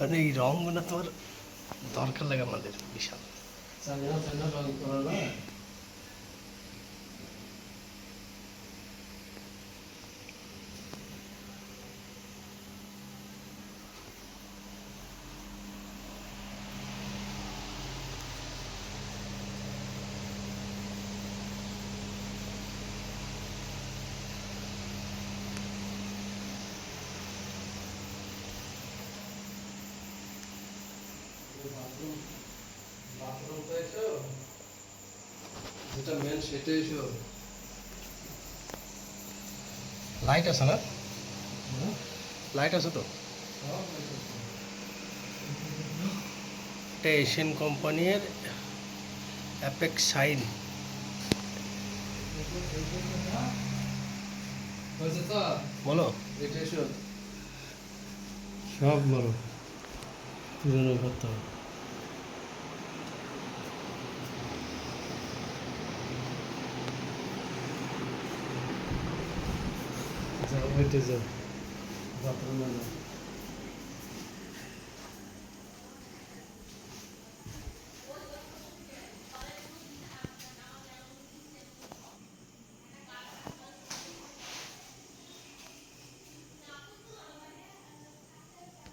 মানে এই রঙগুলো তোমার দরকার লাগে আমাদের বিশাল। চায়না চায়না রং করা না। বাথরুম পেয়েছো, যেটা মেন সেটাই এসো। লাইট আছে না? লাইট আছে তো? এটা এশিয়ান কোম্পানির অ্যাপেক্স শাইন। বলো। এটা এসো। সব বলো, পুরনো কথা। যাও হেঁটে যাও, বাথরুমে যাও।